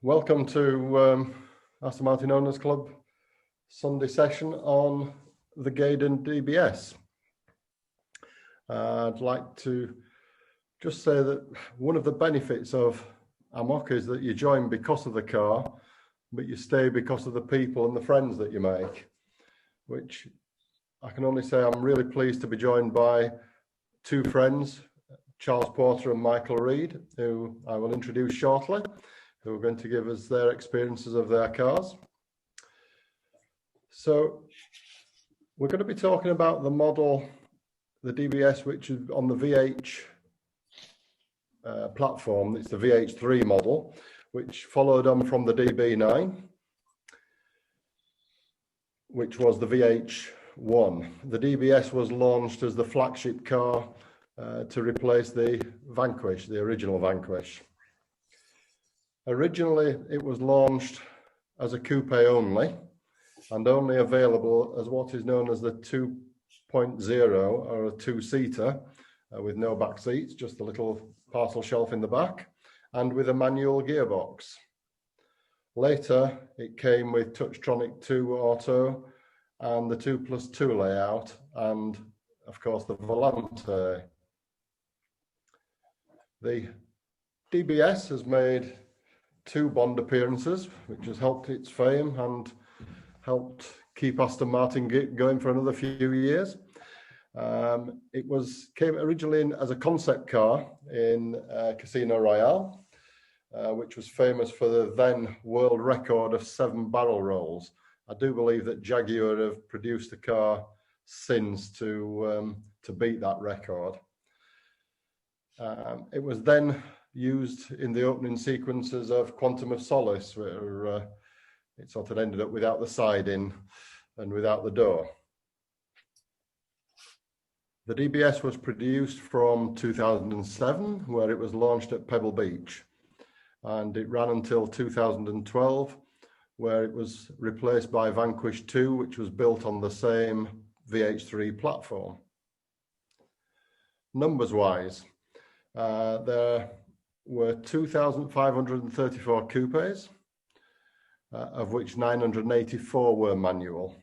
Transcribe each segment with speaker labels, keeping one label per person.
Speaker 1: Welcome to Aston Martin Owners Club Sunday session on the Gaydon DBS. I'd like to just say that one of the benefits of AMOC is that you join because of the car, but you stay because of the people and the friends that you make, which I can only say I'm really pleased to be joined by two friends, Charles Porter and Michael Reed, who I will introduce shortly, who are going to give us their experiences of their cars. So we're going to be talking about the model, the DBS, which is on the VH platform. It's the VH3 model, which followed on from the DB9, which was the VH1. The DBS was launched as the flagship car to replace the Vanquish, the original Vanquish. Originally, it was launched as a coupe only, and only available as what is known as the 2.0 or a two-seater with no back seats, just a little parcel shelf in the back, and with a manual gearbox. Later, it came with Touchtronic 2 Auto and the 2+2 layout, and of course the Volante. The DBS has made two Bond appearances, which has helped its fame and helped keep Aston Martin going for another few years. It came originally in as a concept car in Casino Royale, which was famous for the then world record of 7 barrel rolls. I do believe that Jaguar have produced a car since to beat that record. It was then used in the opening sequences of Quantum of Solace, where it sort of ended up without the siding and without the door. The DBS was produced from 2007, where it was launched at Pebble Beach, and it ran until 2012, where it was replaced by Vanquish 2, which was built on the same VH3 platform. Numbers-wise, there were 2,534 coupes, of which 984 were manual.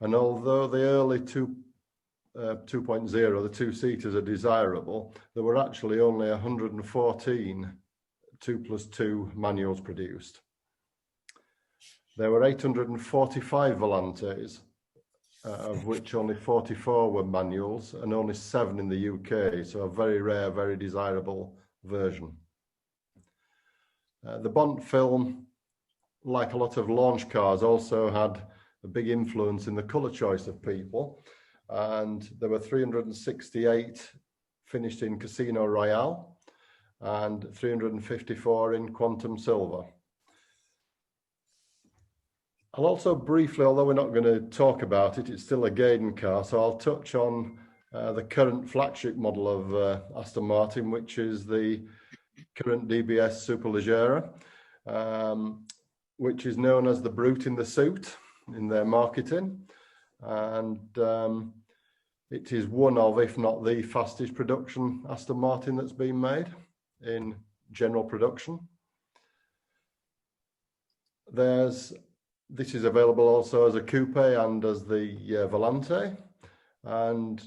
Speaker 1: And although the early 2.0, the two-seaters, are desirable, there were actually only 114 2+2 manuals produced. There were 845 Volantes, of which only 44 were manuals and only 7 in the UK, so a very rare, very desirable version. The Bond film, like a lot of launch cars, also had a big influence in the colour choice of people, and there were 368 finished in Casino Royale and 354 in Quantum Silver. I'll also briefly, although we're not going to talk about it, it's still a Gaydon car, so I'll touch on the current flagship model of Aston Martin, which is the current DBS Superleggera, which is known as the brute in the suit in their marketing. And it is one of, if not the fastest production Aston Martin that's been made in general production. This is available also as a coupe and as the Volante. And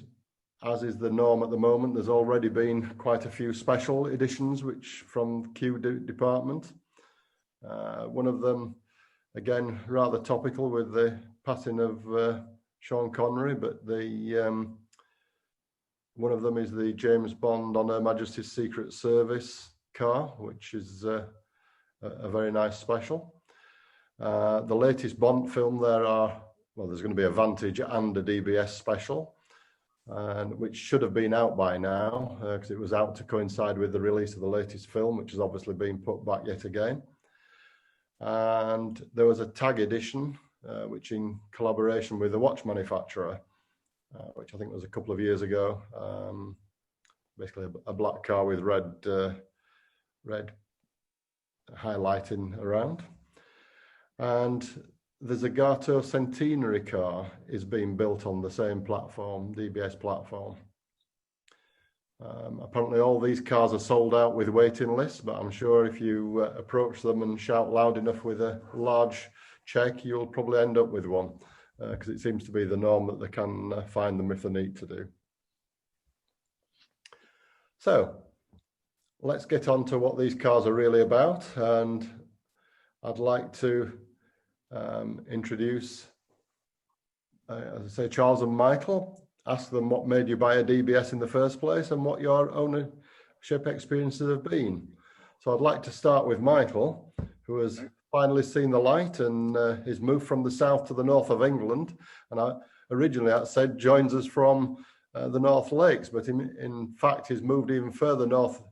Speaker 1: as is the norm at the moment, there's already been quite a few special editions from Q department. One of them, again, rather topical with the passing of Sean Connery, but one of them is the James Bond on Her Majesty's Secret Service car, which is a very nice special. The latest Bond film, there's going to be a Vantage and a DBS special, which should have been out by now, because it was out to coincide with the release of the latest film, which has obviously been put back yet again. And there was a tag edition, which in collaboration with the watch manufacturer, which I think was a couple of years ago, basically a black car with red highlighting around. And the Zagato Centenary car is being built on the same platform, DBS platform. Apparently all these cars are sold out with waiting lists, but I'm sure if you approach them and shout loud enough with a large check, you'll probably end up with one, because it seems to be the norm that they can find them if they need to do. So let's get on to what these cars are really about, and I'd like to introduce, as I say, Charles and Michael. Ask them what made you buy a DBS in the first place and what your ownership experiences have been. So I'd like to start with Michael, who has finally seen the light and is moved from the south to the north of England. And originally, I said, joins us from the North Lakes, but in fact, he's moved even further north,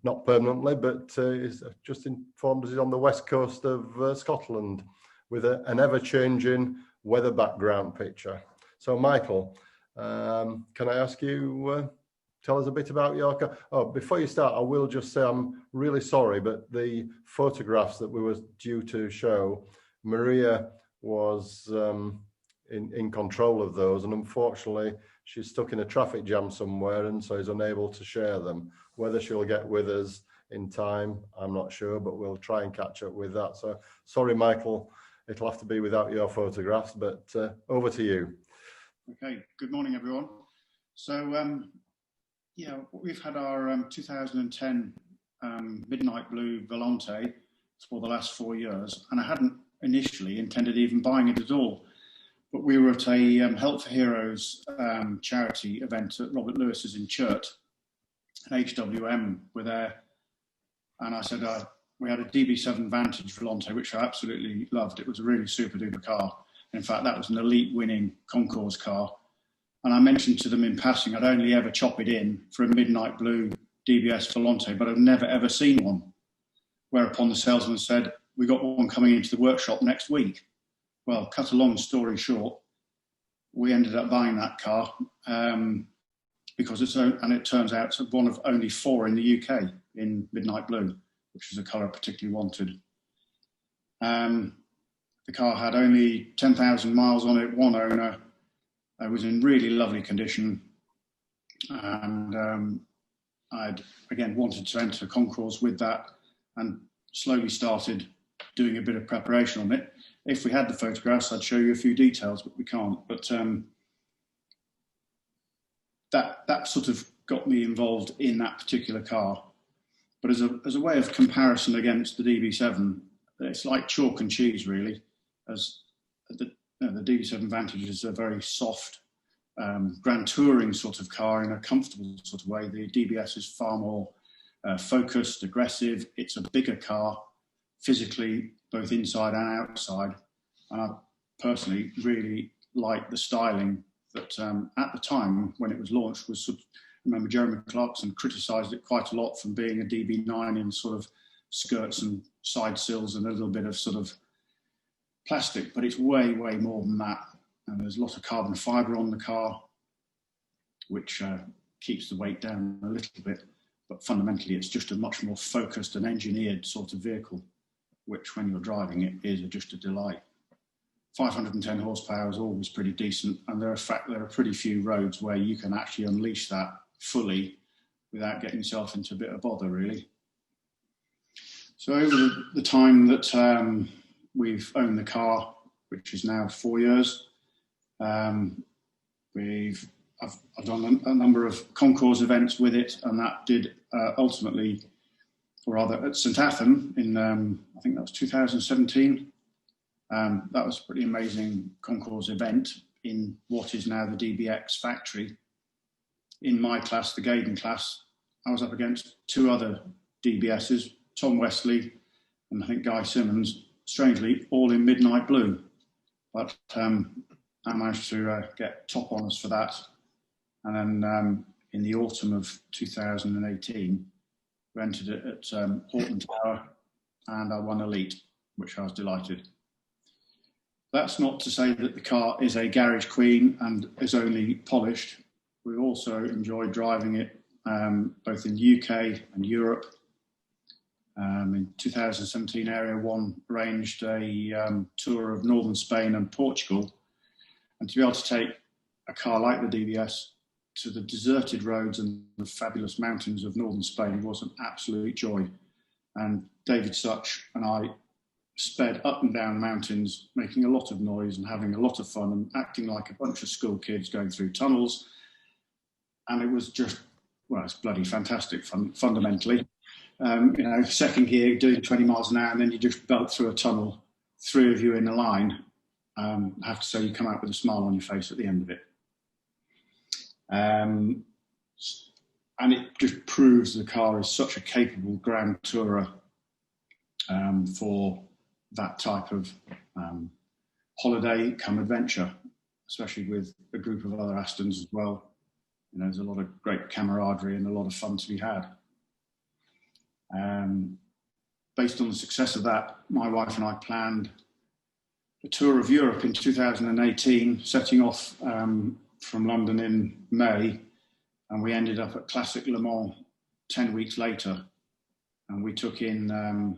Speaker 1: not permanently, but is just informed us he's on the west coast of Scotland with an ever-changing weather background picture. So Michael, can I ask you, tell us a bit about your car? Oh, before you start, I will just say I'm really sorry, but the photographs that we were due to show, Maria was in control of those, and unfortunately she's stuck in a traffic jam somewhere and so is unable to share them. Whether she'll get with us in time, I'm not sure, but we'll try and catch up with that. So sorry, Michael, it'll have to be without your photographs, but over to you.
Speaker 2: Okay, good morning, everyone. So, yeah, we've had our 2010 Midnight Blue Volante for the last 4 years, and I hadn't initially intended even buying it at all. But we were at a Help for Heroes charity event at Robert Lewis's in Churt, and HWM were there, and I said we had a DB7 Vantage Volante, which I absolutely loved. It was a really super duper car. In fact, that was an elite winning concours car. And I mentioned to them in passing, I'd only ever chop it in for a midnight blue DBS Volante, but I've never ever seen one. Whereupon the salesman said, we got one coming into the workshop next week. Well, cut a long story short, we ended up buying that car because it turns out it's one of only 4 in the UK in midnight blue, which is a colour I particularly wanted. The car had only 10,000 miles on it, one owner. It was in really lovely condition. And I'd, again, wanted to enter concours with that and slowly started doing a bit of preparation on it. If we had the photographs, I'd show you a few details, but we can't. But that sort of got me involved in that particular car. But as a way of comparison against the DB7, it's like chalk and cheese, really. As the DB7 Vantage is a very soft, grand touring sort of car in a comfortable sort of way. The DBS is far more focused, aggressive. It's a bigger car, physically, both inside and outside. And I personally really like the styling that at the time when it was launched was sort of, I remember Jeremy Clarkson criticised it quite a lot from being a DB9 in sort of skirts and side sills and a little bit of sort of plastic, but it's way, way more than that. And there's a lot of carbon fibre on the car, which keeps the weight down a little bit. But fundamentally, it's just a much more focused and engineered sort of vehicle, which when you're driving it is just a delight. 510 horsepower is always pretty decent. And there are pretty few roads where you can actually unleash that fully without getting yourself into a bit of bother, really. So over the time that we've owned the car, which is now 4 years, I've done a number of concours events with it, and that did ultimately, or rather at St Athan in, I think that was 2017. That was a pretty amazing concours event in what is now the DBX factory. In my class, the Gaydon class, I was up against 2 other DBSs, Tom Wesley and I think Guy Simmons, strangely, all in midnight blue. But I managed to get top honours for that. And then in the autumn of 2018, we entered it at Horton Tower and I won Elite, which I was delighted. That's not to say that the car is a garage queen and is only polished. We also enjoyed driving it both in the UK and Europe. In 2017, Area 1 arranged a tour of northern Spain and Portugal. And to be able to take a car like the DBS to the deserted roads and the fabulous mountains of northern Spain was an absolute joy. And David Such and I sped up and down mountains, making a lot of noise and having a lot of fun and acting like a bunch of school kids going through tunnels. And it was just, well, it's bloody fantastic fun, fundamentally. You know, second gear, doing 20 miles an hour, and then you just belt through a tunnel, 3 of you in a line. I have to say, you come out with a smile on your face at the end of it. And it just proves the car is such a capable Grand Tourer for that type of holiday come adventure, especially with a group of other Astons as well. You know, there's a lot of great camaraderie and a lot of fun to be had. Based on the success of that, my wife and I planned a tour of Europe in 2018, setting off from London in May, and we ended up at Classic Le Mans 10 weeks later, and we took in,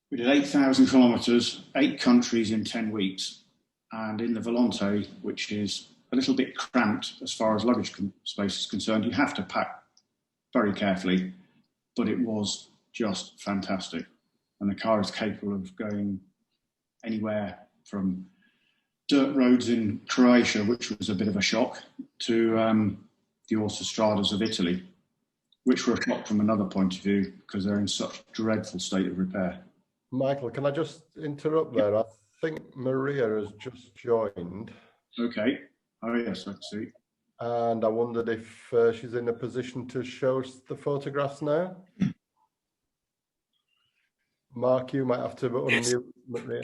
Speaker 2: we did 8,000 kilometres, 8 countries in 10 weeks, and in the Volante, which is a little bit cramped as far as luggage space is concerned, you have to pack very carefully, but it was just fantastic. And the car is capable of going anywhere from dirt roads in Croatia, which was a bit of a shock, to the autostradas of Italy, which were a shock from another point of view because they're in such dreadful state of repair.
Speaker 1: Michael, can I just interrupt there? I think Maria has just joined.
Speaker 2: Okay. Oh, yes, I see.
Speaker 1: And I wondered if she's in a position to show us the photographs now. Mark, you might have to unmute Maria.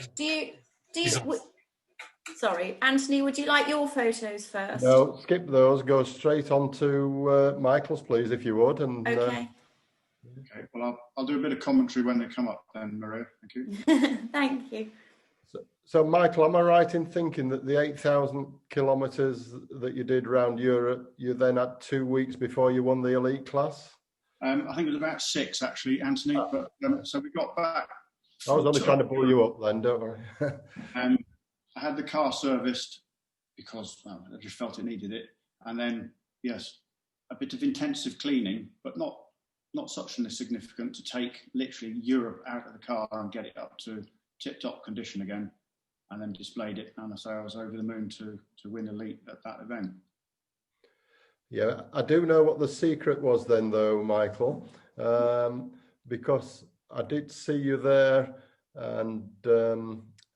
Speaker 3: Sorry, Anthony, would you like your photos first?
Speaker 1: No, skip those. Go straight on to Michael's, please, if you would. And,
Speaker 3: okay.
Speaker 2: Okay, well, I'll do a bit of commentary when they come up then, Maria. Thank you.
Speaker 3: Thank you.
Speaker 1: So, Michael, am I right in thinking that the 8,000 kilometres that you did around Europe, you then had 2 weeks before you won the elite class?
Speaker 2: I think it was about 6, actually, Anthony. But so we got back.
Speaker 1: I was only trying to pull you up then, don't worry.
Speaker 2: I had the car serviced because I just felt it needed it. And then, yes, a bit of intensive cleaning, but not such significant to take literally Europe out of the car and get it up to tip-top condition again. And then displayed it, and I was over the moon to win elite at that event.
Speaker 1: Yeah, I do know what the secret was then, though, Michael, because I did see you there, and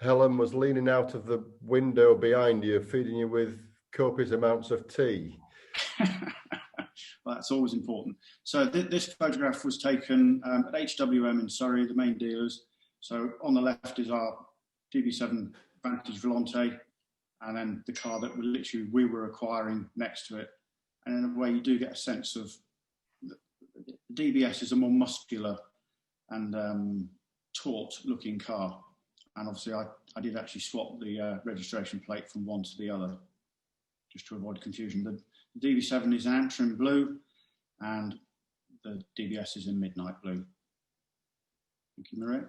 Speaker 1: Helen was leaning out of the window behind you, feeding you with copious amounts of tea.
Speaker 2: Well, that's always important. So this photograph was taken at HWM in Surrey, the main dealers. So on the left is our DB7 Vantage Volante, and then the car that we were acquiring next to it. And in a way, you do get a sense of the DBS is a more muscular and taut-looking car. And obviously, I did actually swap the registration plate from one to the other, just to avoid confusion. The DB7 is in Antrim blue, and the DBS is in midnight blue. Thank you, Maria.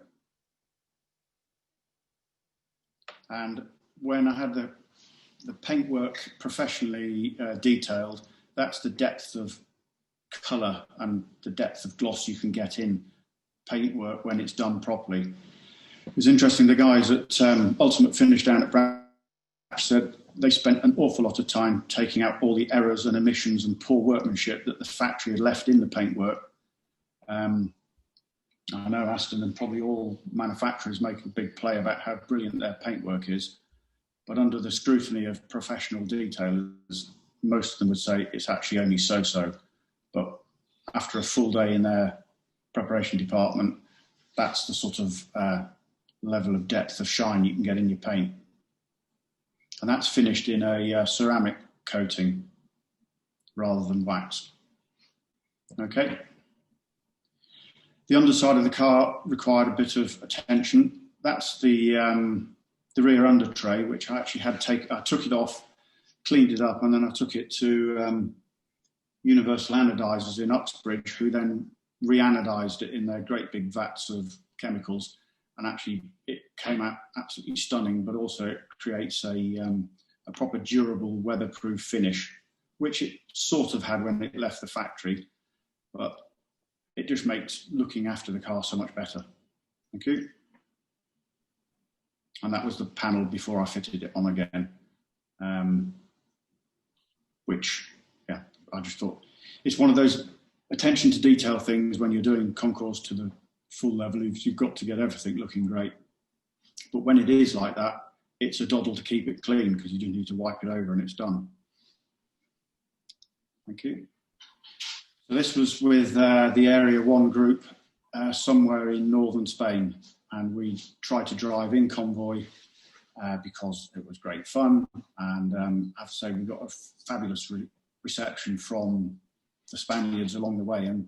Speaker 2: And when I had the paintwork professionally detailed, that's the depth of colour and the depth of gloss you can get in paintwork when it's done properly. It was interesting, the guys at Ultimate Finish down at Brash said they spent an awful lot of time taking out all the errors and omissions and poor workmanship that the factory had left in the paintwork. I know Aston and probably all manufacturers make a big play about how brilliant their paintwork is, but under the scrutiny of professional detailers, most of them would say it's actually only so-so. But after a full day in their preparation department, that's the sort of level of depth of shine you can get in your paint. And that's finished in a ceramic coating rather than wax. Okay. The underside of the car required a bit of attention. That's the rear under tray, which I actually had I took it off, cleaned it up, and then I took it to Universal Anodizers in Uxbridge, who then re-anodized it in their great big vats of chemicals. And actually, it came out absolutely stunning, but also it creates a a proper durable weatherproof finish, which it sort of had when it left the factory, but it just makes looking after the car so much better. Thank you. And that was the panel before I fitted it on again, which, yeah, I just thought it's one of those attention to detail things when you're doing concours to the full level. You've got to get everything looking great. But when it is like that, it's a doddle to keep it clean because you just need to wipe it over and it's done. Thank you. So this was with the Area 1 group somewhere in northern Spain, and we tried to drive in convoy because it was great fun, and I have to say we got a fabulous reception from the Spaniards along the way, and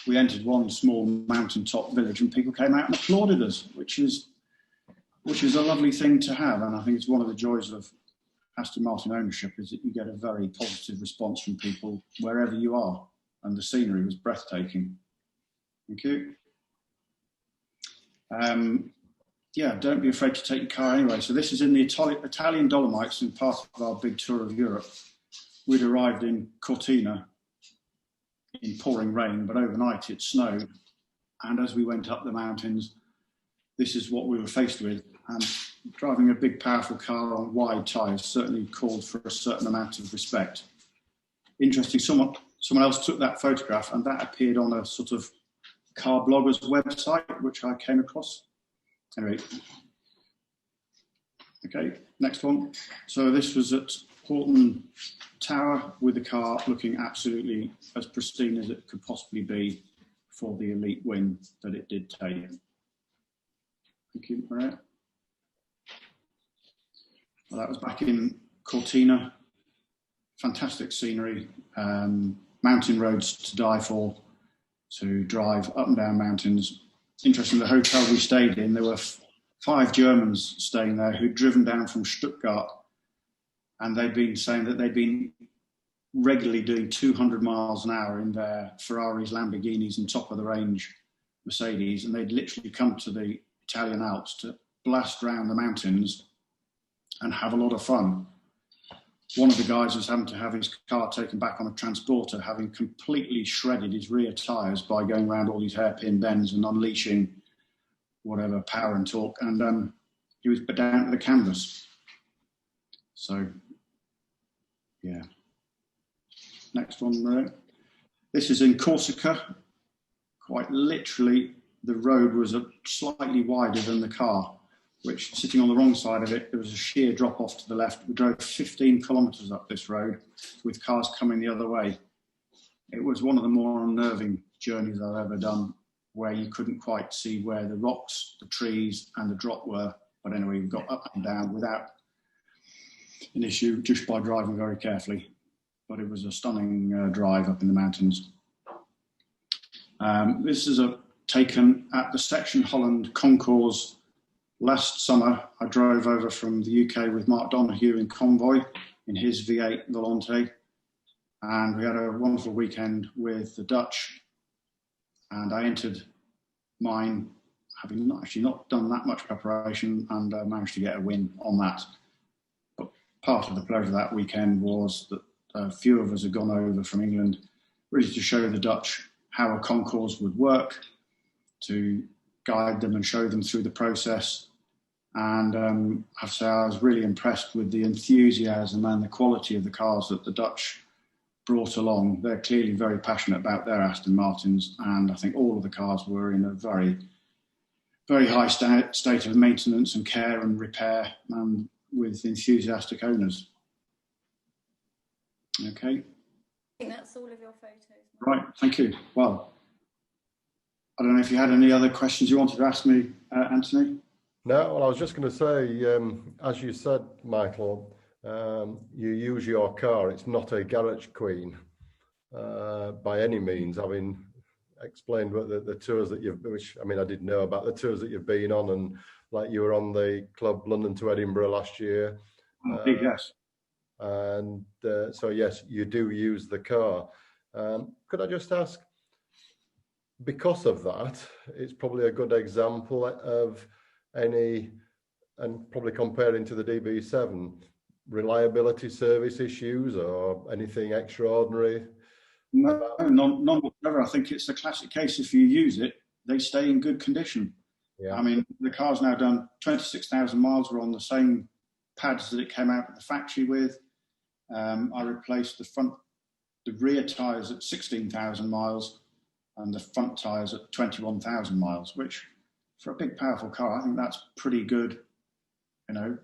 Speaker 2: we entered one small mountaintop village and people came out and applauded us, which is a lovely thing to have, and I think it's one of the joys of Aston Martin ownership is that you get a very positive response from people wherever you are, and the scenery was breathtaking. Thank you. Yeah, don't be afraid to take your car anyway. So this is in the Italian Dolomites and part of our big tour of Europe. We'd arrived in Cortina in pouring rain, but overnight it snowed. And as we went up the mountains, this is what we were faced with. And driving a big, powerful car on wide tyres certainly called for a certain amount of respect. Interesting, someone else took that photograph and that appeared on a sort of car blogger's website, which I came across. Anyway, okay, next one. So this was at Horton Tower with the car looking absolutely as pristine as it could possibly be for the elite win that it did take. Thank you, Maria. Well, that was back in Cortina. Fantastic scenery, mountain roads to die for, to drive up and down mountains. Interesting, the hotel we stayed in, there were 5 Germans staying there who'd driven down from Stuttgart, and they'd been saying that they'd been regularly doing 200 miles an hour in their Ferraris, Lamborghinis and top of the range Mercedes, and they'd literally come to the Italian Alps to blast around the mountains and have a lot of fun. One of the guys was having to have his car taken back on a transporter, having completely shredded his rear tyres by going around all these hairpin bends and unleashing whatever power and torque, and he was down to the canvas. So, yeah. Next one there. This is in Corsica. Quite literally, the road was slightly wider than the car, which, sitting on the wrong side of it, there was a sheer drop off to the left. We drove 15 kilometres up this road with cars coming the other way. It was one of the more unnerving journeys I've ever done, where you couldn't quite see where the rocks, the trees and the drop were. But anyway, we got up and down without an issue, just by driving very carefully. But it was a stunning drive up in the mountains. This is taken at the Section Holland concours. Last summer, I drove over from the UK with Mark Donoghue in convoy in his V8 Volante, and we had a wonderful weekend with the Dutch, and I entered mine having not done that much preparation, and managed to get a win on that. But part of the pleasure of that weekend was that a few of us had gone over from England really to show the Dutch how a concours would work, to guide them and show them through the process. And I have to say I was really impressed with the enthusiasm and the quality of the cars that the Dutch brought along. They're clearly very passionate about their Aston Martins, and I think all of the cars were in a very, very high state of maintenance and care and repair, and with enthusiastic owners. Okay.
Speaker 3: I think that's all of your photos.
Speaker 2: Right, thank you. Well, I don't know if you had any other questions you wanted to ask me, Anthony?
Speaker 1: No, well, I was just going to say, as you said, Michael, you use your car. It's not a garage queen by any means. I mean, explained what the tours that you've, which I mean, I didn't know about the tours that you've been on, and like you were on the Club London to Edinburgh last year.
Speaker 2: Yes.
Speaker 1: And so, yes, you do use the car. Could I just ask, because of that, it's probably a good example of any, and probably comparing to the DB7, reliability service issues or anything extraordinary?
Speaker 2: No, none whatsoever. I think it's the classic case. If you use it, they stay in good condition.
Speaker 1: Yeah.
Speaker 2: I mean, the car's now done 26,000 miles. We're on the same pads that it came out of the factory with. I replaced the rear tyres at 16,000 miles and the front tyres at 21,000 miles, which for a big, powerful car, I think that's pretty good. You know,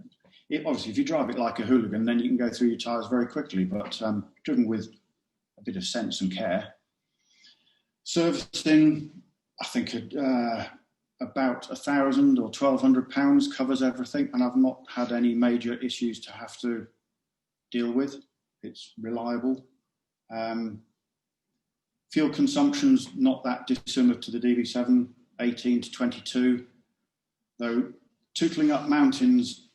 Speaker 2: obviously, if you drive it like a hooligan, then you can go through your tyres very quickly, but driven with a bit of sense and care. Servicing, I think about £1,000 or £1,200 covers everything, and I've not had any major issues to have to deal with. It's reliable. Fuel consumption's not that dissimilar to the DB7, 18 to 22, though tootling up mountains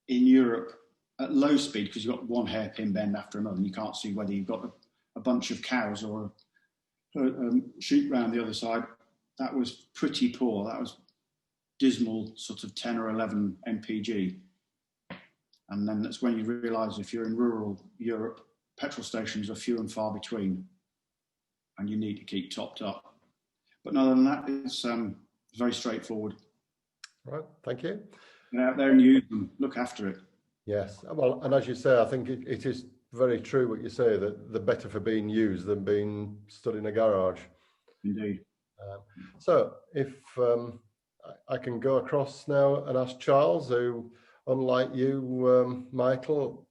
Speaker 2: in Europe at low speed, because you've got one hairpin bend after another, and you can't see whether you've got a bunch of cows or a sheep round the other side. That was pretty poor. That was dismal, sort of 10 or 11 mpg. And then that's when you realise if you're in rural Europe, petrol stations are few and far between, and you need to keep topped up. But other than that, it's very straightforward.
Speaker 1: Right, thank you.
Speaker 2: Get out there and use them, look after it.
Speaker 1: Yes, well, and as you say, I think it is very true what you say, that they're better for being used than being stood in a garage.
Speaker 2: Indeed.
Speaker 1: So if I can go across now and ask Charles, who, unlike you, Michael,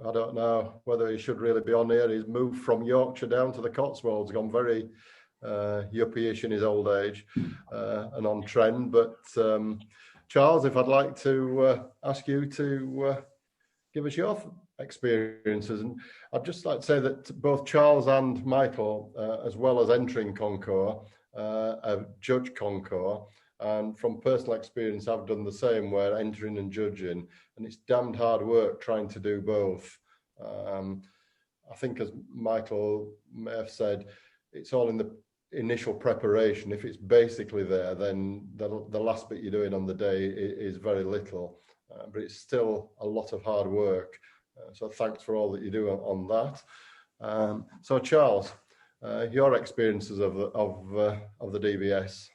Speaker 1: I don't know whether he should really be on here. He's moved from Yorkshire down to the Cotswolds, gone very yuppie-ish in his old age and on trend. But Charles, if I'd like to ask you to give us your experiences. And I'd just like to say that both Charles and Michael, as well as entering Concours, have judged Concours. And from personal experience, I've done the same, where entering and judging, and it's damned hard work trying to do both. I think, as Michael may have said, it's all in the initial preparation. If it's basically there, then the last bit you're doing on the day is very little, but it's still a lot of hard work. So thanks for all that you do on that. So Charles, your experiences of the DBS.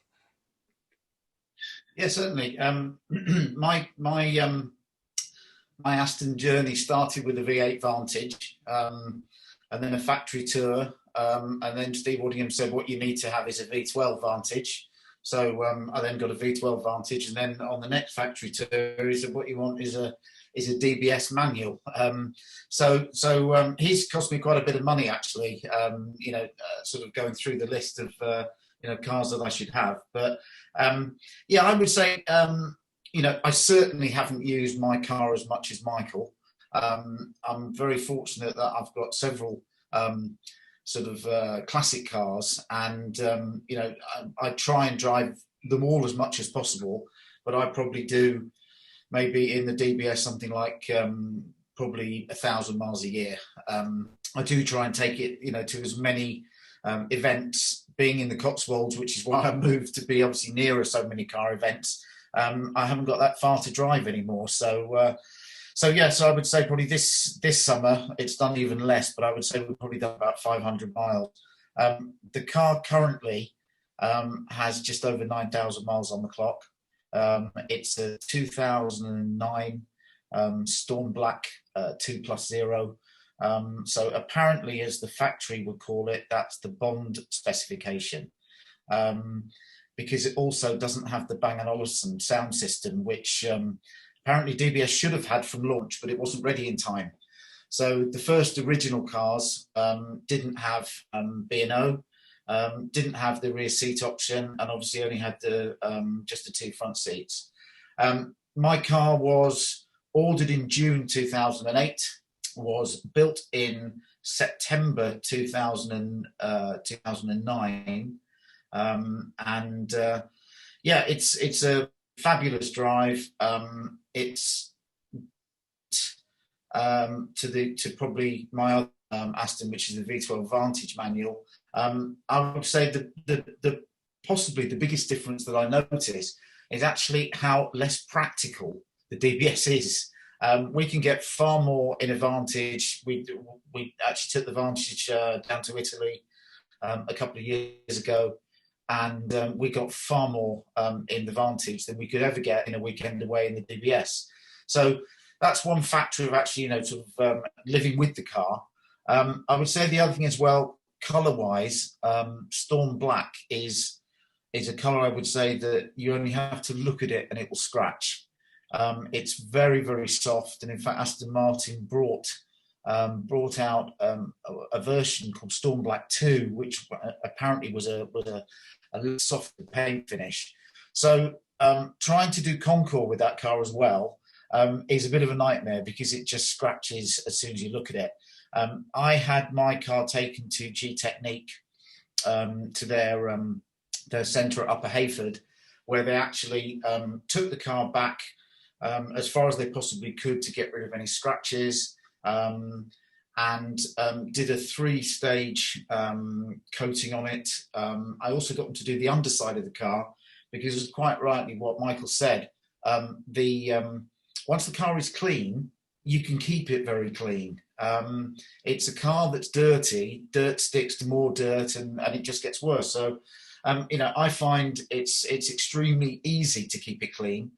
Speaker 4: Yeah, certainly. My Aston journey started with a V8 Vantage, and then a factory tour, and then Steve Waddingham said, what you need to have is a V12 Vantage. So I then got a V12 Vantage, and then on the next factory tour, he said, what you want is a DBS manual. So he's cost me quite a bit of money, actually, sort of going through the list of cars that I should have. But yeah, I would say, I certainly haven't used my car as much as Michael. I'm very fortunate that I've got several classic cars, and I try and drive them all as much as possible, but I probably do maybe in the DBS something like probably 1,000 miles a year. I do try and take it to as many events, being in the Cotswolds, which is why I moved to be obviously nearer so many car events. I haven't got that far to drive anymore, so I would say probably this summer it's done even less, but I would say we've probably done about 500 miles. The car currently has just over 9,000 miles on the clock. It's a 2009 Storm Black 2+0. So apparently, as the factory would call it, that's the Bond specification, because it also doesn't have the Bang & Olufsen sound system, which apparently DBS should have had from launch, but it wasn't ready in time. So the first original cars didn't have B&O, didn't have the rear seat option, and obviously only had the just the two front seats. My car was ordered in June 2008, was built in September 2009, yeah, it's a fabulous drive. It's to probably my other Aston, which is the V12 Vantage manual. I would say the possibly the biggest difference that I notice is actually how less practical the DBS is. We can get far more in a Vantage. We actually took the Vantage down to Italy a couple of years ago, and we got far more in the Vantage than we could ever get in a weekend away in the DBS. So that's one factor of actually, living with the car. I would say the other thing as well, colour-wise, Storm Black is a colour I would say that you only have to look at it and it will scratch. It's very, very soft, and in fact, Aston Martin brought out a version called Storm Black 2, which apparently was a softer paint finish. So trying to do Concours with that car as well is a bit of a nightmare because it just scratches as soon as you look at it. I had my car taken to G Technique to their centre at Upper Heyford, where they actually took the car back as far as they possibly could to get rid of any scratches, and did a 3-stage coating on it. I also got them to do the underside of the car, because it's quite rightly what Michael said. Once the car is clean, you can keep it very clean. It's a car that's dirty, dirt sticks to more dirt, and it just gets worse. So, I find it's extremely easy to keep it clean.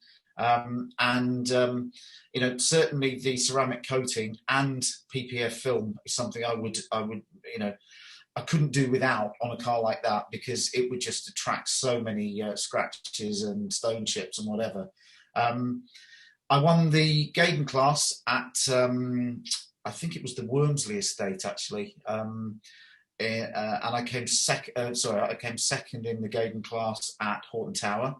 Speaker 4: Certainly the ceramic coating and PPF film is something I couldn't do without on a car like that, because it would just attract so many scratches and stone chips and whatever. I won the Gaydon class at, I think it was the Wormsley estate actually. And I came second in the Gaydon class at Horton Tower.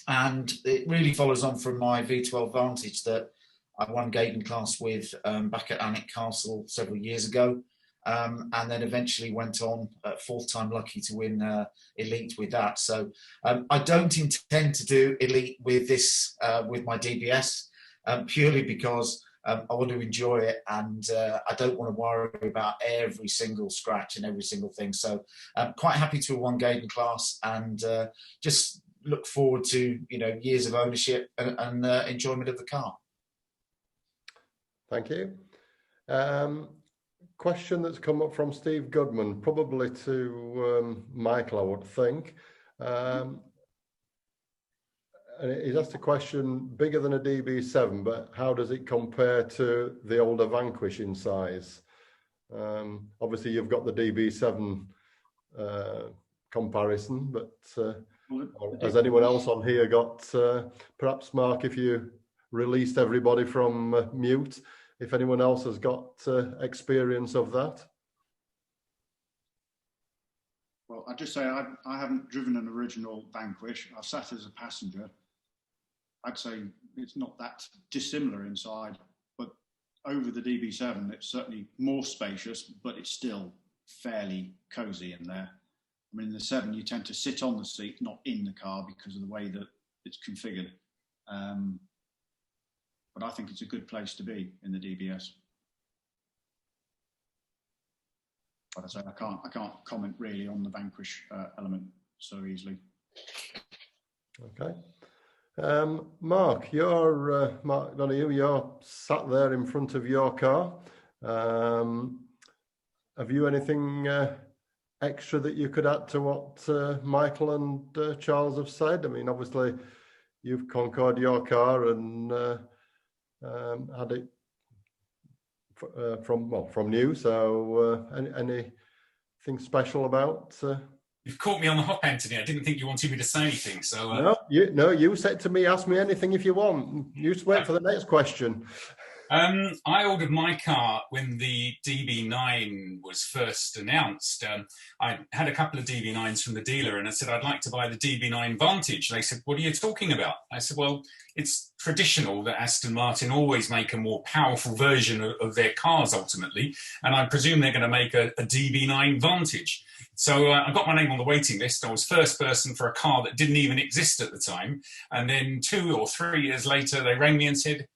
Speaker 4: And it really follows on from my V12 Vantage that I won Gaydon class with back at Alnwick Castle several years ago, and then eventually went on fourth time lucky to win Elite with that. So I don't intend to do Elite with this with my DBS, purely because I want to enjoy it, and I don't want to worry about every single scratch and every single thing. So I'm quite happy to have won Gaydon class, and just look forward to years of ownership and enjoyment of the car.
Speaker 1: Thank you. Question that's come up from Steve Goodman, probably to Michael, I would think. And he's asked a question bigger than a DB7, but how does it compare to the older Vanquish in size? Obviously, you've got the DB7 comparison, but has anyone else on here got, perhaps Mark, if you released everybody from mute, if anyone else has got experience of that?
Speaker 2: Well, I'd just say I haven't driven an original Vanquish. I've sat as a passenger. I'd say it's not that dissimilar inside, but over the DB7, it's certainly more spacious, but it's still fairly cosy in there. I mean, in the 7, you tend to sit on the seat, not in the car, because of the way that it's configured. But I think it's a good place to be in the DBS. But I say I can't comment really on the Vanquish element so easily. Okay,
Speaker 1: Mark, you're sat there in front of your car. Have you anything extra that you could add to what Michael and Charles have said? I mean, obviously, you've conquered your car and had it from new. So, anything special about?
Speaker 5: You've caught me on the hop, Anthony. I didn't think you wanted me to say anything. So
Speaker 1: you said to me, ask me anything if you want. You just wait for the next question.
Speaker 5: I ordered my car when the DB9 was first announced. I had a couple of DB9s from the dealer, and I said, I'd like to buy the DB9 Vantage. They said, what are you talking about? I said, well, it's traditional that Aston Martin always make a more powerful version of their cars ultimately, and I presume they're going to make a DB9 Vantage. So I got my name on the waiting list. I was first person for a car that didn't even exist at the time. And then 2 or 3 years later, they rang me and said,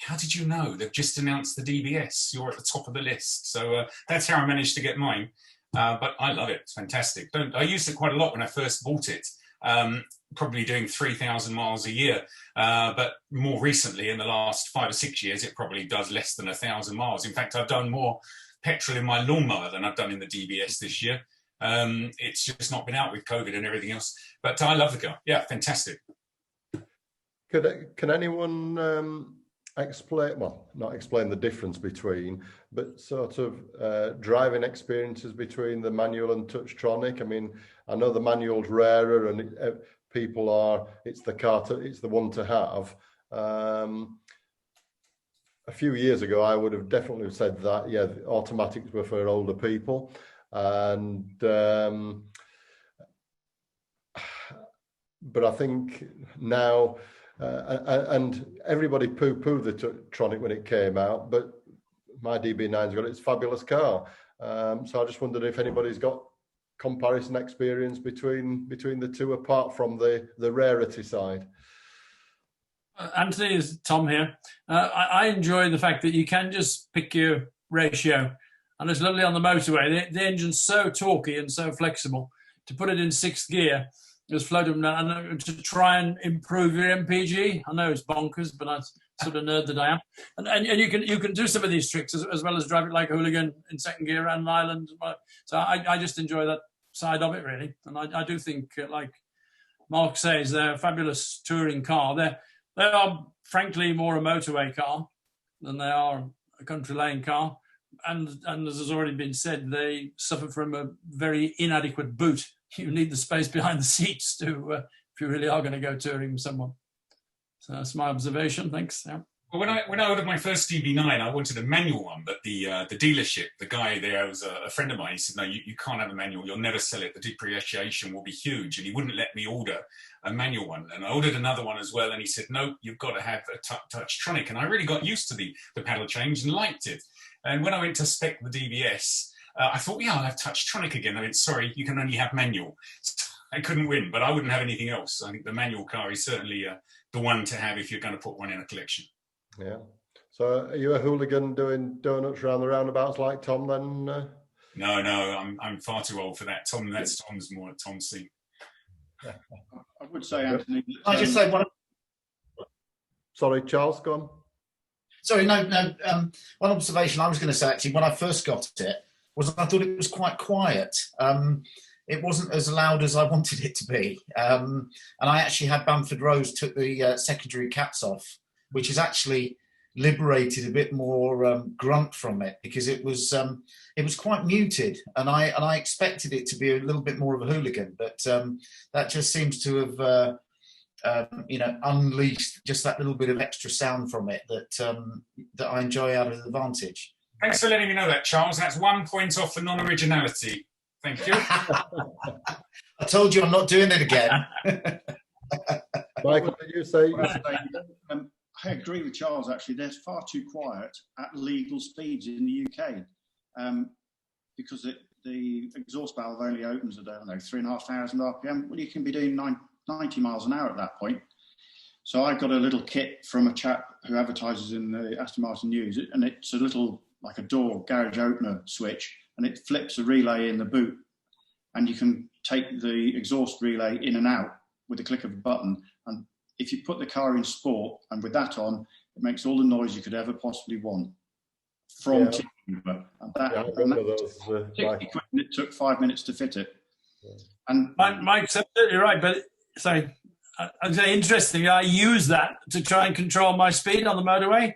Speaker 5: how did you know? They've just announced the DBS. You're at the top of the list. So that's how I managed to get mine. But I love it. It's fantastic. I used it quite a lot when I first bought it. probably doing 3,000 miles a year. But more recently, in the last 5 or 6 years, it probably does less than 1,000 miles. In fact, I've done more petrol in my lawnmower than I've done in the DBS this year. It's just not been out with COVID and everything else. But I love the car. Yeah, fantastic.
Speaker 1: Can anyone explain, well, not explain the difference between, but sort of driving experiences between the manual and Touchtronic? I mean, I know the manual's rarer and people are, it's the one to have. A few years ago, I would have definitely said that, yeah, the automatics were for older people. And but I think now, and everybody poo-pooed the Touchtronic when it came out, but my DB9's got it. It's a fabulous car. So I just wondered if anybody's got comparison experience between the two, apart from the rarity side.
Speaker 6: Anthony, is Tom here. I enjoy the fact that you can just pick your ratio, and it's lovely on the motorway. The engine's so torquey and so flexible. To put it in 6th gear, just float them down, and to try and improve your MPG. I know it's bonkers, but that's sort of nerd that I am. And you can do some of these tricks as well as drive it like a hooligan in 2nd gear around an island. So I just enjoy that side of it, really. And I do think, like Mark says, they're a fabulous touring car. They are, frankly, more a motorway car than they are a country lane car. And as has already been said, they suffer from a very inadequate boot. You need the space behind the seats to, if you really are going to go touring with someone. So that's my observation. Thanks. Yeah.
Speaker 5: Well, when I ordered my first DB9, I wanted a manual one, but the dealership, the guy there was a friend of mine. He said, no, you can't have a manual. You'll never sell it. The depreciation will be huge. And he wouldn't let me order a manual one. And I ordered another one as well. And he said, no, you've got to have a Touchtronic. And I really got used to the paddle change and liked it. And when I went to spec the DBS, I thought, yeah, I'll have Touchtronic again. I went, sorry, you can only have manual. I couldn't win, but I wouldn't have anything else. I think the manual car is certainly the one to have if you're going to put one in a collection. Yeah.
Speaker 1: So are you a hooligan doing donuts around the roundabouts like Tom then?
Speaker 5: No, I'm far too old for that. That's Tom's more at Tom's scene.
Speaker 2: I would say, Anthony.
Speaker 4: I just say one.
Speaker 1: Sorry, Charles, go on.
Speaker 4: Sorry, no. One observation I was going to say, actually, when I first got it, was I thought it was quite quiet. It wasn't as loud as I wanted it to be. And I actually had Bamford Rose took the secondary caps off, which has actually liberated a bit more grunt from it, because it was quite muted, and I expected it to be a little bit more of a hooligan, but that just seems to have unleashed just that little bit of extra sound from it that I enjoy out of the Vantage.
Speaker 5: Thanks for letting me know that, Charles. That's 1 point off for non-originality. Thank you.
Speaker 4: I told you I'm not doing it again.
Speaker 1: Michael, did you say?
Speaker 2: I agree with Charles, actually. They're far too quiet at legal speeds in the UK because the exhaust valve only opens at, 3,500 RPM. Well, you can be doing 90 miles an hour at that point. So I got a little kit from a chap who advertises in the Aston Martin News, and it's a little, like a door garage opener switch, and it flips a relay in the boot, and you can take the exhaust relay in and out with the click of a button. And if you put the car in sport and with that on, it makes all the noise you could ever possibly want from timber. It took 5 minutes to fit it.
Speaker 1: Yeah.
Speaker 2: And
Speaker 6: Mike's absolutely right, but sorry, I'd say interesting. I use that to try and control my speed on the motorway,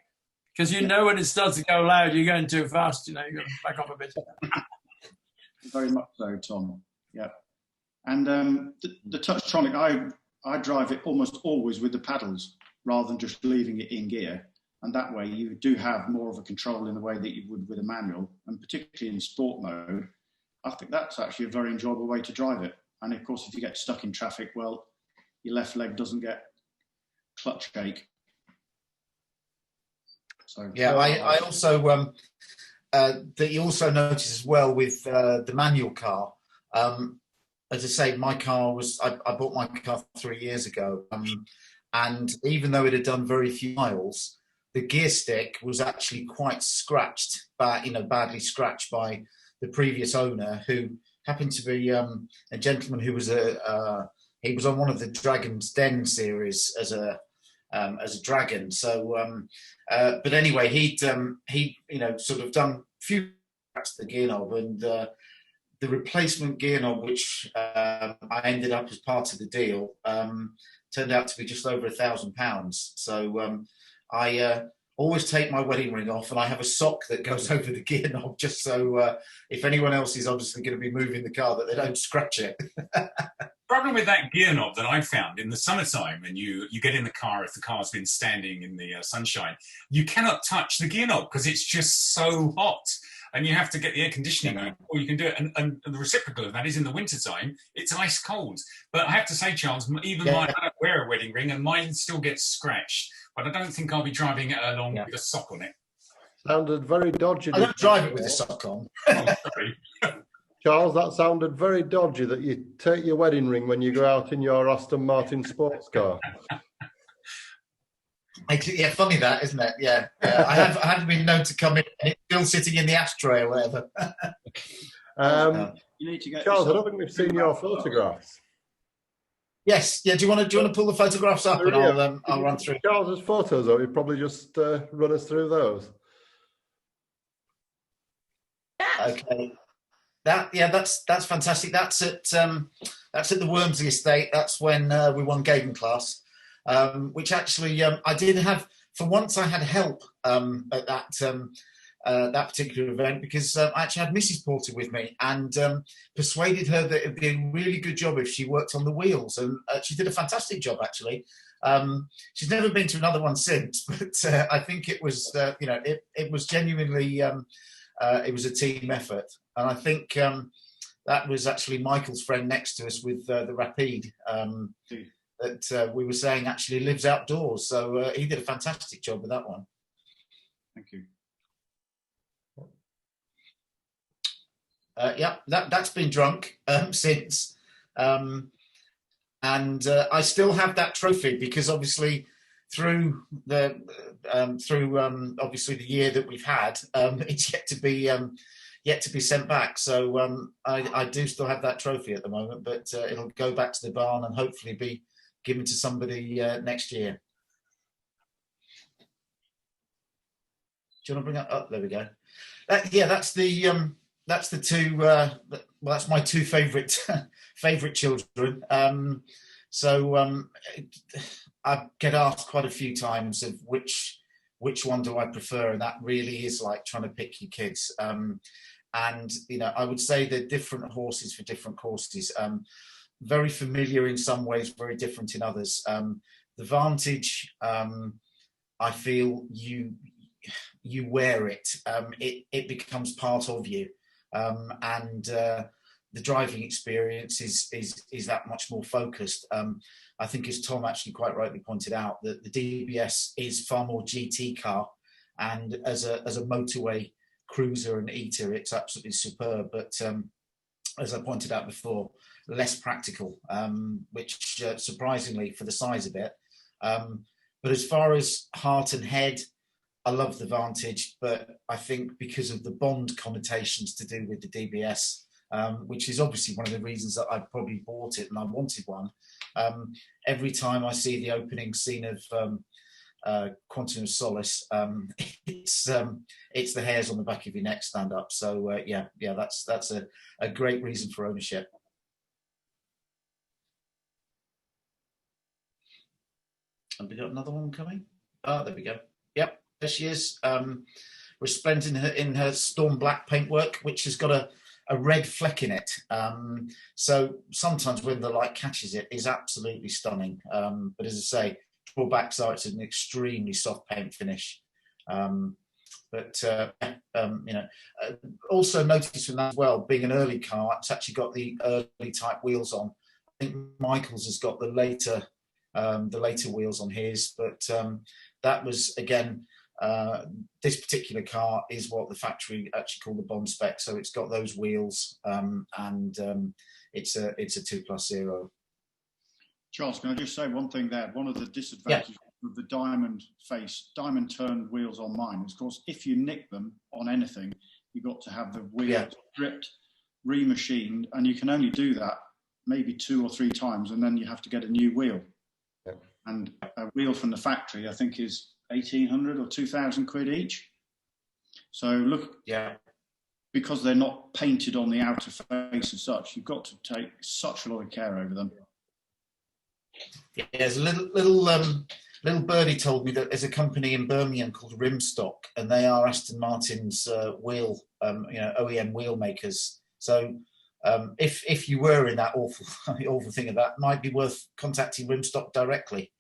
Speaker 6: because when it starts to go loud, you're going too fast. You've got to back off a bit.
Speaker 2: Very much so, Tom. Yeah, and the Touchtronic, I drive it almost always with the paddles rather than just leaving it in gear. And that way you do have more of a control in the way that you would with a manual, and particularly in sport mode. I think that's actually a very enjoyable way to drive it. And of course, if you get stuck in traffic, well, your left leg doesn't get clutch ache. So
Speaker 4: yeah, I also that you also notice as well with the manual car. As I say, my car was, I bought my car 3 years ago, and even though it had done very few miles, the gear stick was actually quite scratched, badly scratched by the previous owner, who happened to be a gentleman who was a he was on one of the Dragon's Den series as a dragon. So, but anyway, he sort of done a few tracks to the gear knob, and the replacement gear knob, which I ended up as part of the deal, turned out to be just over £1,000. So I always take my wedding ring off, and I have a sock that goes over the gear knob, just so if anyone else is obviously going to be moving the car, that they don't scratch it.
Speaker 5: Problem with that gear knob that I found in the summertime, and you get in the car if the car's been standing in the sunshine, you cannot touch the gear knob because it's just so hot, and you have to get the air conditioning on before you can do it. And the reciprocal of that is in the wintertime, it's ice cold. But I have to say, Charles, even mine, I don't wear a wedding ring, and mine still gets scratched. But I don't think I'll be driving it along with a sock on it.
Speaker 1: Sounded very dodgy.
Speaker 4: I don't drive it with a sock on.
Speaker 5: Oh, sorry.
Speaker 1: Charles, that sounded very dodgy that you take your wedding ring when you go out in your Aston Martin sports car.
Speaker 4: Yeah, funny that, isn't it? Yeah. I have been known to come in and it's still sitting in the ashtray or whatever.
Speaker 2: You need to get
Speaker 1: Charles, I don't think we've seen your photographs.
Speaker 4: Yes. Yeah. Do you want to pull the photographs up and I'll run through?
Speaker 1: Charles's photos, or you probably just run us through those.
Speaker 4: Okay. That's fantastic. That's at the Wormsley estate. That's when we won Gaydon class, which actually I did have. For once, I had help at that particular event, because I actually had Mrs. Porter with me and persuaded her that it'd be a really good job if she worked on the wheels, and she did a fantastic job actually. She's never been to another one since, but I think it was it was genuinely it was a team effort. And I think that was actually Michael's friend next to us with the Rapide that we were saying actually lives outdoors. So he did a fantastic job with that one.
Speaker 2: Thank you.
Speaker 4: That's been drunk since. And I still have that trophy because obviously through obviously the year that we've had, it's yet to be sent back. So I do still have that trophy at the moment, but it'll go back to the barn and hopefully be given to somebody next year. Do you want to bring that up? There we go. That's the two. That's my two favourite children. I get asked quite a few times of which one do I prefer, and that really is like trying to pick your kids. And I would say they're different horses for different courses. Very familiar in some ways, very different in others. The Vantage, I feel you wear it. It becomes part of you, and the driving experience is that much more focused. I think, as Tom actually quite rightly pointed out, that the DBS is far more GT car, and as a motorway cruiser and eater, it's absolutely superb. But as I pointed out before, less practical, which surprisingly for the size of it. But as far as heart and head, I love the Vantage, but I think because of the Bond connotations to do with the DBS, which is obviously one of the reasons that I probably bought it and I wanted one. Every time I see the opening scene of Quantum of Solace, it's the hairs on the back of your neck stand up. So that's a great reason for ownership. Have we got another one coming? Oh, there we go. Yep, there she is. Resplendent in her storm black paintwork, which has got a red fleck in it. So sometimes when the light catches it, it's absolutely stunning. But as I say, drawbacks are it's an extremely soft paint finish. Also noticed from that as well, being an early car, it's actually got the early type wheels on. I think Michael's has got the later wheels on his, but that was again. This particular car is what the factory actually called the Bond spec, so it's got those wheels, and it's a 2+0.
Speaker 2: Charles, can I just say one thing there? One of the disadvantages of the diamond turned wheels on mine is, of course, if you nick them on anything, you've got to have the wheels stripped, remachined, and you can only do that maybe 2 or 3 times, and then you have to get a new wheel.
Speaker 1: Yeah.
Speaker 2: And a wheel from the factory, I think, is 1,800 or 2,000 quid each. So look,
Speaker 4: Yeah.
Speaker 2: because they're not painted on the outer face as such, you've got to take such a lot of care over them.
Speaker 4: Yeah, there's a little birdie told me that there's a company in Birmingham called Rimstock, and they are Aston Martin's wheel, OEM wheel makers. So if you were in that awful thing of that, might be worth contacting Rimstock directly.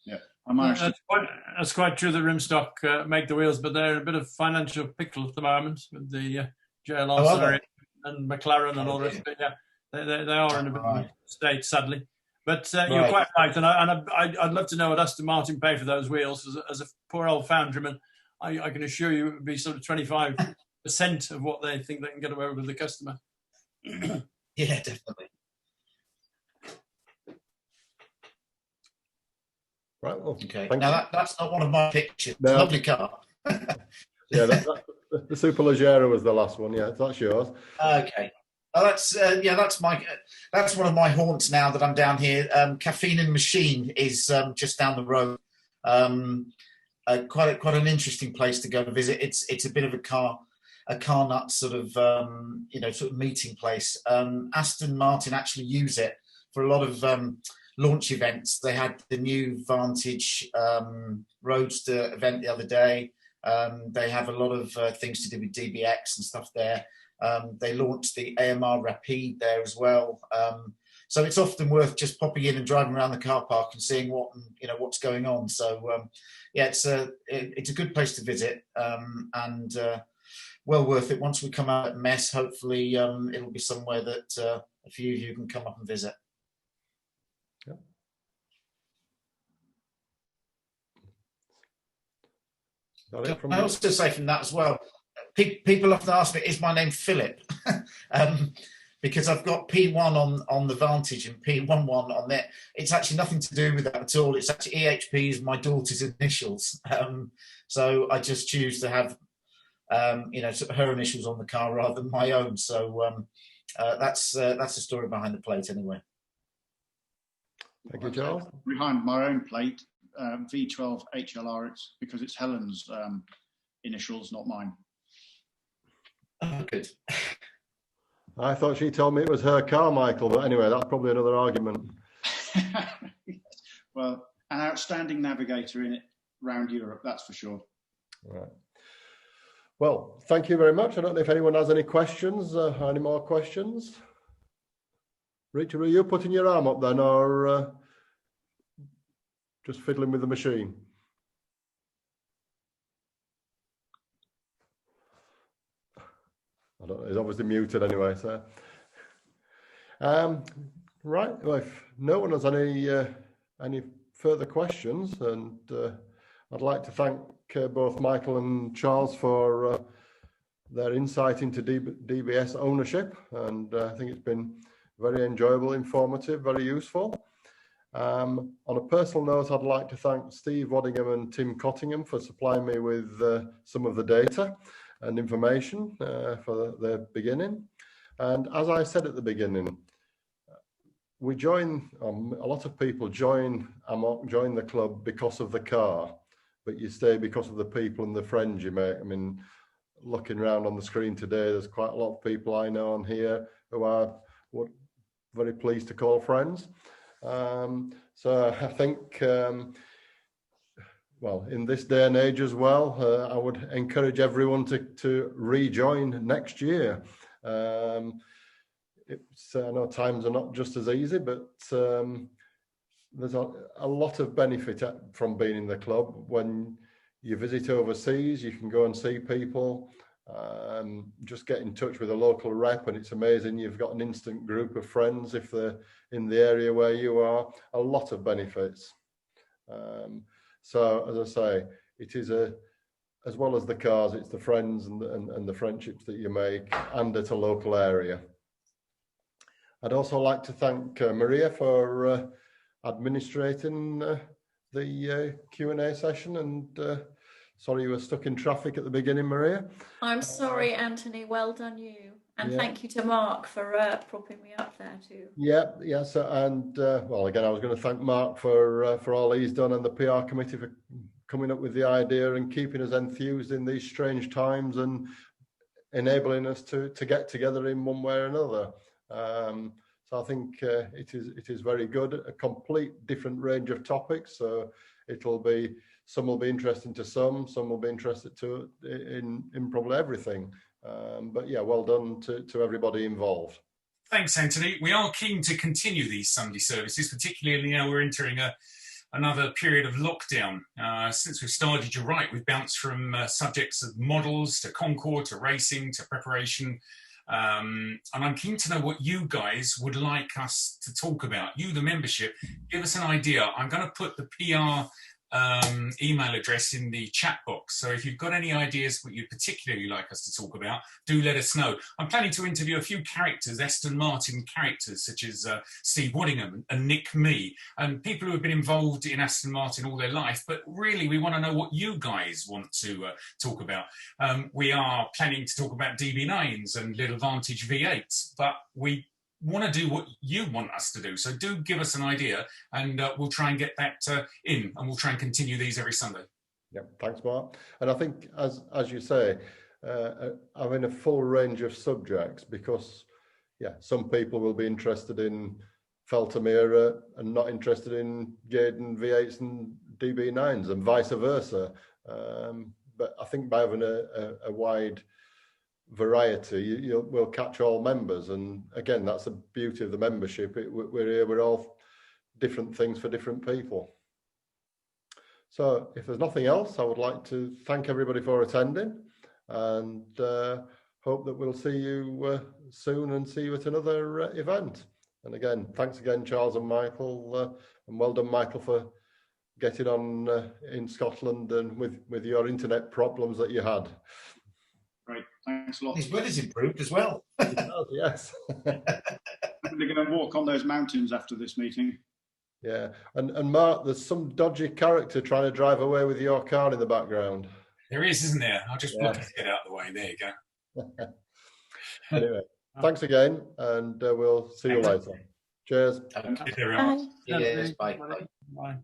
Speaker 2: Yeah,
Speaker 6: that's quite true that Rimstock make the wheels, but they're in a bit of financial pickle at the moment with the JLR scenario and McLaren and all the rest of it. Yeah, they are in a bit of a state, sadly. But you're quite right, and I'd love to know what Aston Martin pay for those wheels. As a poor old foundryman, I can assure you it would be sort of 25% of what they think they can get away with the customer.
Speaker 4: Yeah, definitely.
Speaker 1: Right. Well,
Speaker 4: okay. Now that's not one of my pictures. No. Lovely car.
Speaker 1: Yeah, the Superleggera was the last one. Yeah, that's yours.
Speaker 4: Okay. Oh, that's one of my haunts now that I'm down here. Caffeine and Machine is just down the road. Quite an interesting place to go and visit. It's a bit of a car nut sort of meeting place. Aston Martin actually use it for a lot of launch events. They had the new Vantage Roadster event the other day. They have a lot of things to do with DBX and stuff there. They launched the AMR Rapide there as well. So it's often worth just popping in and driving around the car park and seeing what's going on. So it's a good place to visit and well worth it. Once we come out at Mess, hopefully it'll be somewhere that a few of you can come up and visit.
Speaker 1: Yep.
Speaker 4: Can I also say from that as well, people often ask me, is my name Philip? Because I've got P1 on the Vantage and P11 on there. It's actually nothing to do with that at all. It's actually EHP is my daughter's initials. So I just choose to have, sort of her initials on the car rather than my own. So that's the story behind the plate anyway.
Speaker 1: Thank you, Charles.
Speaker 2: Behind my own plate, V12 HLR, it's because it's Helen's initials, not mine.
Speaker 4: Oh, good.
Speaker 1: I thought she told me it was her car, Michael, but anyway, that's probably another argument.
Speaker 2: Well, an outstanding navigator in it around Europe, that's for sure.
Speaker 1: Right. Well, thank you very much. I don't know if anyone has any questions, any more questions. Richard, are you putting your arm up then, or just fiddling with the machine? I don't know, he's obviously muted anyway, so. Right, well, if no one has any further questions, and I'd like to thank both Michael and Charles for their insight into DBS ownership, and I think it's been very enjoyable, informative, very useful. On a personal note, I'd like to thank Steve Waddingham and Tim Cottingham for supplying me with some of the data and information for the beginning. And as I said at the beginning, we join, a lot of people join AMOC, join the club because of the car, but you stay because of the people and the friends you make. I mean, looking around on the screen today, there's quite a lot of people I know on here who are very pleased to call friends. So I think, well, in this day and age as well, I would encourage everyone to rejoin next year. I know times are not just as easy, but there's a lot of benefit from being in the club. When you visit overseas, you can go and see people, just get in touch with a local rep, and it's amazing. You've got an instant group of friends if they're in the area where you are. A lot of benefits. So, as I say, it is as well as the cars, it's the friends and the friendships that you make, and at a local area. I'd also like to thank Maria for administrating the Q&A session and Sorry you were stuck in traffic at the beginning, Maria.
Speaker 3: I'm sorry, Anthony. Well done, you. And
Speaker 1: Yeah.
Speaker 3: thank you to Mark for propping me up there too.
Speaker 1: Yeah. So, and well, again, I was going to thank Mark for all he's done, and the PR committee for coming up with the idea and keeping us enthused in these strange times and enabling us to get together in one way or another. So I think it is very good. A complete different range of topics. So some will be interesting to some will be interested to in probably everything. But yeah, well done to everybody involved.
Speaker 5: Thanks, Anthony. We are keen to continue these Sunday services, particularly now we're entering another period of lockdown. Since we've started, you're right, we've bounced from subjects of models to Concord to racing to preparation. And I'm keen to know what you guys would like us to talk about. You, the membership, give us an idea. I'm going to put the PR email address in the chat box. So if you've got any ideas what you'd particularly like us to talk about, do let us know. I'm planning to interview a few characters, Aston Martin characters, such as Steve Waddingham and Nick Mee, and people who have been involved in Aston Martin all their life. But really, we want to know what you guys want to talk about. We are planning to talk about DB9s and Little Vantage V8s, but we want to do what you want us to do. So do give us an idea, and we'll try and get that in, and we'll try and continue these every Sunday.
Speaker 1: Yeah, thanks, Mark. And I think, as you say, having a full range of subjects, because yeah, some people will be interested in Feltham Era and not interested in Gaydon V8s and DB9s, and vice versa. But I think by having a wide variety, we'll catch all members, and again, that's the beauty of the membership. We're here, we're all different things for different people. So if there's nothing else, I would like to thank everybody for attending, and hope that we'll see you soon and see you at another event. And again, thanks again, Charles and Michael, and well done, Michael, for getting on in Scotland and with your internet problems that you had.
Speaker 2: Great, thanks a lot.
Speaker 4: His weather's improved as well.
Speaker 1: It does, yes.
Speaker 2: I'm going to walk on those mountains after this meeting.
Speaker 1: Yeah, and Mark, there's some dodgy character trying to drive away with your car in the background.
Speaker 5: There is, isn't there? I'll just block his head out of the way. There you go.
Speaker 1: Anyway, thanks again, and we'll see you later. Cheers.
Speaker 3: Bye.
Speaker 4: Cheers. Bye.
Speaker 6: Bye.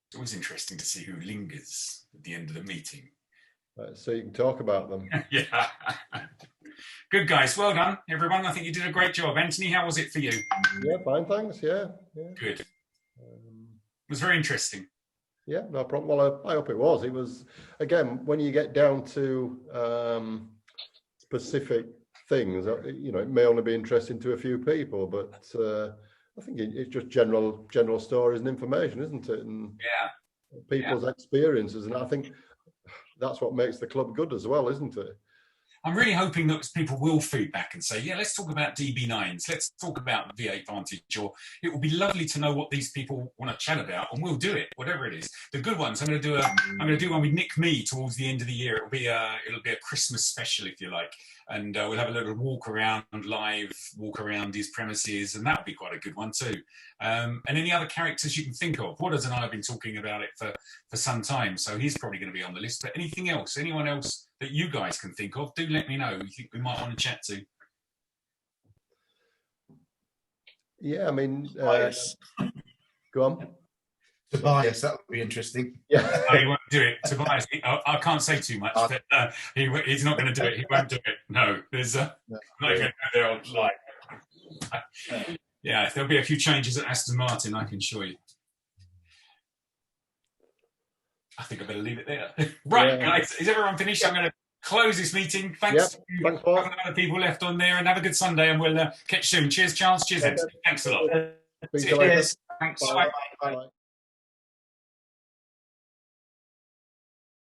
Speaker 5: It's always interesting to see who lingers at the end of the meeting.
Speaker 1: So you can talk about them.
Speaker 5: Yeah. Good, guys. Well done, everyone. I think you did a great job. Anthony, how was it for you?
Speaker 1: Yeah, fine, thanks. Yeah.
Speaker 5: Good. It was very interesting.
Speaker 1: Yeah, no problem. Well, I hope it was. It was, again, when you get down to specific things, it may only be interesting to a few people, but I think it's just general stories and information, isn't it? And people's experiences, and I think that's what makes the club good as well, isn't it?
Speaker 5: I'm really hoping that people will feed back and say, yeah, let's talk about DB9s, let's talk about V8 Vantage, or it will be lovely to know what these people want to chat about, and we'll do it, whatever it is. The good ones, I'm going to do one with Nick Mee towards the end of the year. It'll be a Christmas special, if you like, and we'll have a little walk around his premises, and that'll be quite a good one too. And any other characters you can think of. Waters and I have been talking about it for some time, so he's probably going to be on the list. But anything else, anyone else that you guys can think of, do let me know. You think we might want to chat to.
Speaker 1: Yeah, I mean, go on.
Speaker 4: Tobias, that would be interesting.
Speaker 1: Yeah,
Speaker 5: No, he won't do it. Tobias, I can't say too much, but he's not going to do it. He won't do it. No, there's I'm not even going to go there on live. Yeah, there'll be a few changes at Aston Martin, I can assure you. I think I better leave it there. Right, guys, is everyone finished? I'm going to close this meeting. Thanks to other people left on there, and have a good Sunday, and we'll catch you soon. Cheers, Charles. Cheers, Anthony. Thanks a lot.
Speaker 4: Cheers. Thanks.
Speaker 1: Bye.
Speaker 4: Bye.